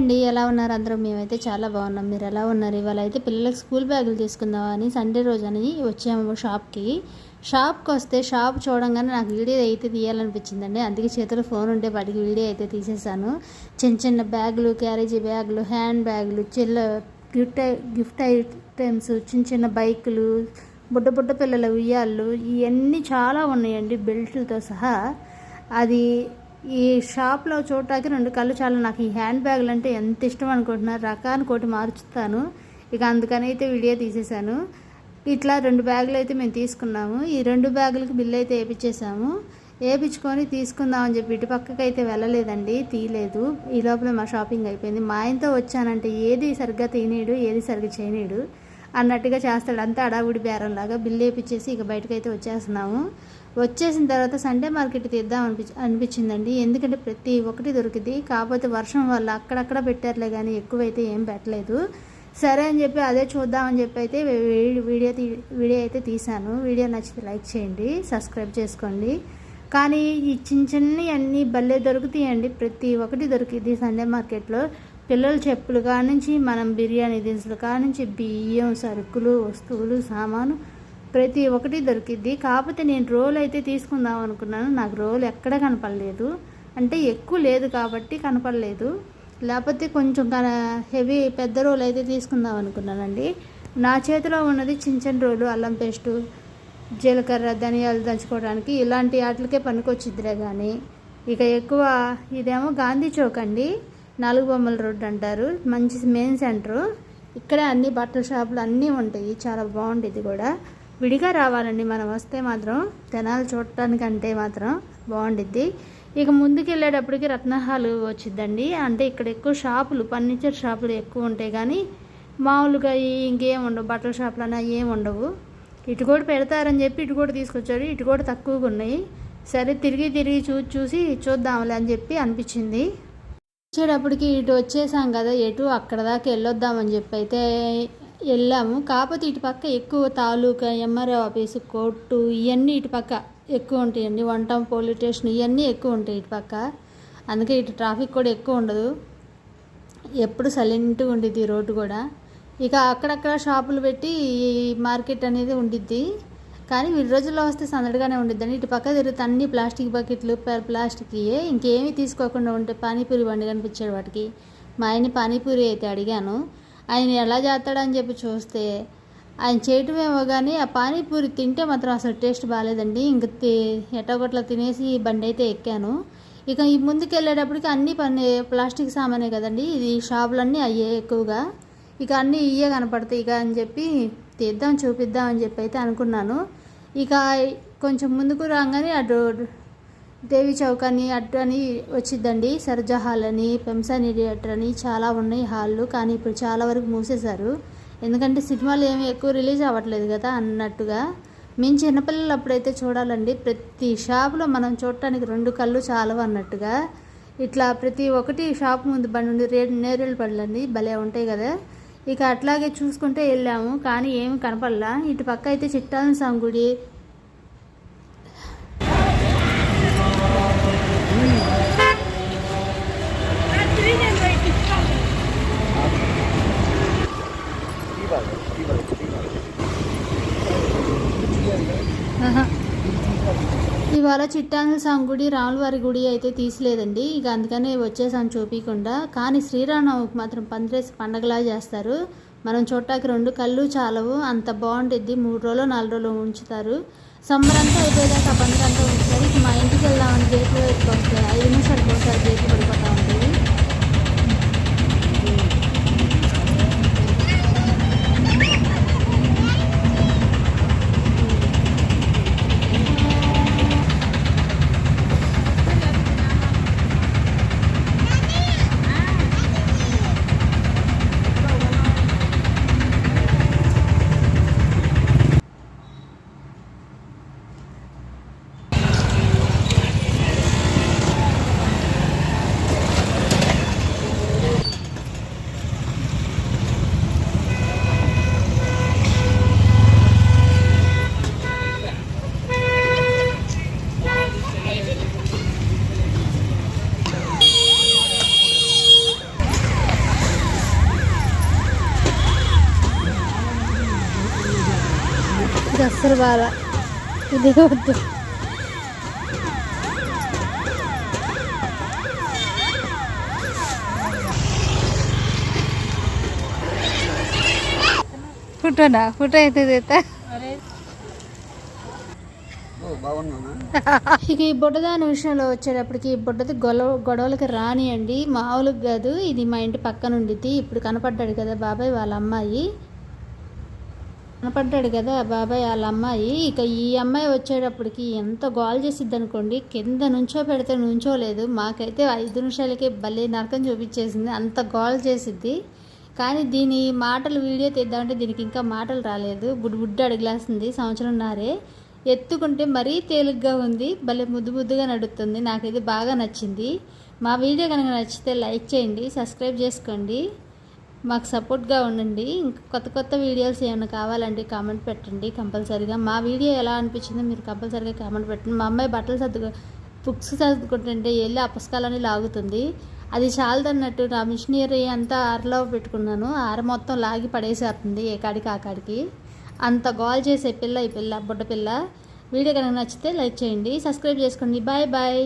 అండి, ఎలా ఉన్నారు అందరూ? మేమైతే చాలా బాగున్నాం. మీరు ఎలా ఉన్నారు? ఇవాళ అయితే పిల్లలకు స్కూల్ బ్యాగులు తీసుకుందామని సండే రోజు అని వచ్చాము షాప్కి వస్తే షాప్ చూడంగానే నాకు వీడియో అయితే తీయాలనిపించిందండి. అందుకే చేతిలో ఫోన్ ఉంటే వాటికి వీడియో అయితే తీసేసాను. చిన్న చిన్న బ్యాగులు, క్యారేజీ బ్యాగులు, హ్యాండ్ బ్యాగులు, గిఫ్ట్ ఐటమ్స్, చిన్న చిన్న బైకులు, బుడ్డ పిల్లల ఉయ్యాళ్ళు, ఇవన్నీ చాలా ఉన్నాయండి బెల్ట్లతో సహా. అది ఈ షాప్లో చూడటానికి రెండు కళ్ళు చాలా. నాకు ఈ హ్యాండ్ బ్యాగులు అంటే ఎంత ఇష్టం అనుకుంటున్నారు. రకాన్ని కోటి మార్చుతాను. ఇక అందుకని అయితే వీడియో తీసేసాను. ఇట్లా 2 బ్యాగులు అయితే మేము తీసుకున్నాము. ఈ 2 బ్యాగులకి బిల్లు అయితే వేయించుకొని తీసుకుందామని చెప్పి ఇటు పక్కకి అయితే వెళ్ళలేదండి, తీయలేదు. ఈ లోపల మా షాపింగ్ అయిపోయింది. మా ఆయనతో వచ్చానంటే ఏది సరిగ్గా తినేడు, ఏది సరిగ్గా చేయనీడు అన్నట్టుగా చేస్తాడు. అంతా అడావుడి బేరంలాగా బిల్లు వేయించేసి ఇక బయటకైతే వచ్చేస్తున్నాము. వచ్చేసిన తర్వాత సండే మార్కెట్ తీద్దాం అనిపించిందండి. ఎందుకంటే ప్రతి ఒక్కటి దొరికింది. కాకపోతే వర్షం వల్ల అక్కడక్కడ పెట్టారులే కానీ ఎక్కువైతే ఏం పెట్టలేదు. సరే అని చెప్పి అదే చూద్దామని చెప్పి అయితే వీడియో అయితే తీశాను. వీడియో నచ్చితే లైక్ చేయండి, సబ్స్క్రైబ్ చేసుకోండి. కానీ ఈ చిన్న అన్నీ భలే దొరుకుతాయండి. ప్రతి ఒక్కటి దొరికింది సండే మార్కెట్లో. పిల్లల చెప్పులు కానించి, మనం బిర్యానీ దినుసులు కానించి, బియ్యం, సరుకులు, వస్తువులు, సామాను ప్రతి ఒక్కటి దొరికిద్ది. కాకపోతే నేను రోల్ అయితే తీసుకుందాం అనుకున్నాను. నాకు రోల్ ఎక్కడ కనపడలేదు. అంటే ఎక్కువ లేదు కాబట్టి కనపడలేదు. లేకపోతే కొంచెం హెవీ పెద్ద రోల్ అయితే తీసుకుందాం అనుకున్నానండి. నా చేతిలో ఉన్నది చిన్న రోలు, అల్లం పేస్టు, జీలకర్ర, ధనియాలు దంచుకోవడానికి ఇలాంటి వాటికే పనికొచ్చిద్దిలే. కానీ ఇక ఎక్కువ ఇదేమో గాంధీ చౌక్ అండి, 4 బొమ్మల రోడ్డు అంటారు. మంచి మెయిన్ సెంటరు. ఇక్కడే అన్ని బట్టల షాపులు అన్నీ ఉంటాయి. చాలా బాగుంటుంది కూడా. విడిగా రావాలండి మనం వస్తే మాత్రం. జనాలు చూడటానికంటే మాత్రం బాగుండిద్ది. ఇక ముందుకు వెళ్ళేటప్పటికి రత్నహాలు వచ్చిద్దండి. అంటే ఇక్కడ ఎక్కువ షాపులు, ఫర్నిచర్ షాపులు ఎక్కువ ఉంటాయి. కానీ మామూలుగా ఇంకేం ఉండవు, బట్టల షాపులు అన్నా ఏం ఉండవు. ఇటు కూడా పెడతారని చెప్పి ఇటు కూడా తీసుకొచ్చారు. ఇటు కూడా తక్కువగా ఉన్నాయి. సరే తిరిగి చూసి చూద్దాంలే అని చెప్పి అనిపించింది. వచ్చేటప్పటికి ఇటు వచ్చేసాం కదా, ఎటు అక్కడ దాకా వెళ్ళొద్దామని చెప్పి అయితే వెళ్ళాము. కాకపోతే ఇటు పక్క ఎక్కువ తాలూకా, ఎంఆర్ఓ ఆఫీసు, కోర్టు ఇవన్నీ ఇటు పక్క ఎక్కువ ఉంటాయండి. 1 టౌన్ పోలీస్ స్టేషన్ ఇవన్నీ ఎక్కువ ఉంటాయి ఇటు పక్క. అందుకే ఇటు ట్రాఫిక్ కూడా ఎక్కువ ఉండదు. ఎప్పుడు సైలెంట్గా ఉండిద్ది రోడ్డు కూడా. ఇక అక్కడక్కడ షాపులు పెట్టి మార్కెట్ అనేది ఉండిద్ది. కానీ వీడి రోజుల్లో వస్తే సందడిగానే ఉండిద్దండి. ఇటు పక్క తిరుగుతా అన్ని ప్లాస్టిక్ బకెట్లు, ప్లాస్టిక్ ఇంకేమీ తీసుకోకుండా ఉంటే పానీపూరి బండి కనిపించాడు వాటికి. మా ఆయన్ని పానీపూరి అయితే అడిగాను. ఆయన ఎలా చేస్తాడని చెప్పి చూస్తే ఆయన చేయటమేమో కానీ ఆ పానీపూరి తింటే మాత్రం అసలు టేస్ట్ బాగాలేదండి. ఇంక ఎట్టగొట్లా తినేసి బండి అయితే ఎక్కాను. ఇక ఈ ముందుకు వెళ్ళేటప్పటికి అన్నీ ప్లాస్టిక్ సామానే కదండి. ఇది షాపులన్నీ అయ్యే ఎక్కువగా. ఇక అన్నీ ఇయ్యే కనపడతాయి ఇక అని చెప్పి చూపిద్దాం అని చెప్పి అయితే అనుకున్నాను. ఇక కొంచెం ముందుకు రాగానే అటు దేవి చౌక్ అని అటు అని వచ్చిద్దండి. సర్జా హాల్ అని, పెంసాని థియేటర్ అని చాలా ఉన్నాయి హాళ్ళు. కానీ ఇప్పుడు చాలా వరకు మూసేశారు. ఎందుకంటే సినిమాలు ఏమీ ఎక్కువ రిలీజ్ అవ్వట్లేదు కదా అన్నట్టుగా. మేము చిన్నపిల్లలు అప్పుడైతే చూడాలండి, ప్రతి షాపులో మనం చూడటానికి 2 కళ్ళు చాలవు అన్నట్టుగా. ఇట్లా ప్రతి ఒక్కటి షాప్ ముందు బండి ఉండి నేరేడు పళ్ళండి భలే ఉంటాయి కదా. ఇక అట్లాగే చూసుకుంటే వెళ్ళాము. కానీ ఏమి కనపడలా. ఇటు పక్క అయితే చిట్టాల స్వామి గుడి, ఇవాళ చిట్టాంజల స్వామి గుడి, రాములవారి గుడి అయితే తీసలేదండి. ఇక అందుకనే వచ్చేసాను చూపించకుండా. కానీ శ్రీరామనవమికి మాత్రం పండగలా చేస్తారు. మనం చూడటానికి 2 కళ్ళు చాలవు, అంత బాగుంటుంది. 3 రోజులు 4 రోజులు ఉంచుతారు. సమ్మర్ అంతా అయిపోయాక ఆ పండుగ అంతా ఉంచుతారు. ఇక మా ఇంటికి వెళ్దామని గేట్లు పెట్టుకొస్తాయి. 5 నిమిషాలకు ఒకసారి గేట్లు పడిపోతూ ఉంటుంది. ఇది అస్సలు బాగా ఇదే వద్దు. ఫోటో అయితే తెస్తా. ఇక ఈ బుడ్డదాని విషయంలో వచ్చేటప్పటికి ఈ బుడ్డది గొడవలకి రానియండి, మామూలుగా కాదు. ఇది మా ఇంటి పక్కన ఉండిద్ది. ఇప్పుడు కనపడ్డాడు కదా బాబాయ్ వాళ్ళ అమ్మాయి, ఇక ఈ అమ్మాయి వచ్చేటప్పటికి ఎంత గోల్ చేసిద్ది అనుకోండి. కింద నుంచో పెడితే నుంచోలేదు, మాకైతే 5 నిమిషాలకే భలే నరకం చూపించేసింది, అంత గోల్ చేసిద్ది. కానీ దీని మాటలు వీడియో తీద్దామంటే దీనికి ఇంకా మాటలు రాలేదు. బుడ్డు అడిగేస్తుంది, సంవత్సరంన్నరే. ఎత్తుకుంటే మరీ తేలిగ్గా ఉంది, భలే ముద్దుగా నడుస్తుంది. నాకైతే బాగా నచ్చింది. మా వీడియో కనుక నచ్చితే లైక్ చేయండి, సబ్స్క్రైబ్ చేసుకోండి, మాకు సపోర్ట్గా ఉండండి. ఇంకా కొత్త వీడియోస్ ఏమైనా కావాలంటే కామెంట్ పెట్టండి కంపల్సరీగా. మా వీడియో ఎలా అనిపించిందో మీరు కంపల్సరీగా కామెంట్ పెట్టండి. మా అమ్మాయి బుక్స్ సర్దుకుంటుంటే వెళ్ళి ఆ పుస్తకాలని లాగుతుంది. అది చాలదన్నట్టు నా మిషనరీ అంతా ఆరలో పెట్టుకున్నాను, ఆర మొత్తం లాగి పడేసేస్తుంది ఏ కాడికి ఆ కాడికి. అంత గోల్ చేసే పిల్ల ఈ పిల్ల, బుడ్డ పిల్ల. వీడియో కనుక నచ్చితే లైక్ చేయండి, సబ్స్క్రైబ్ చేసుకోండి. Bye bye.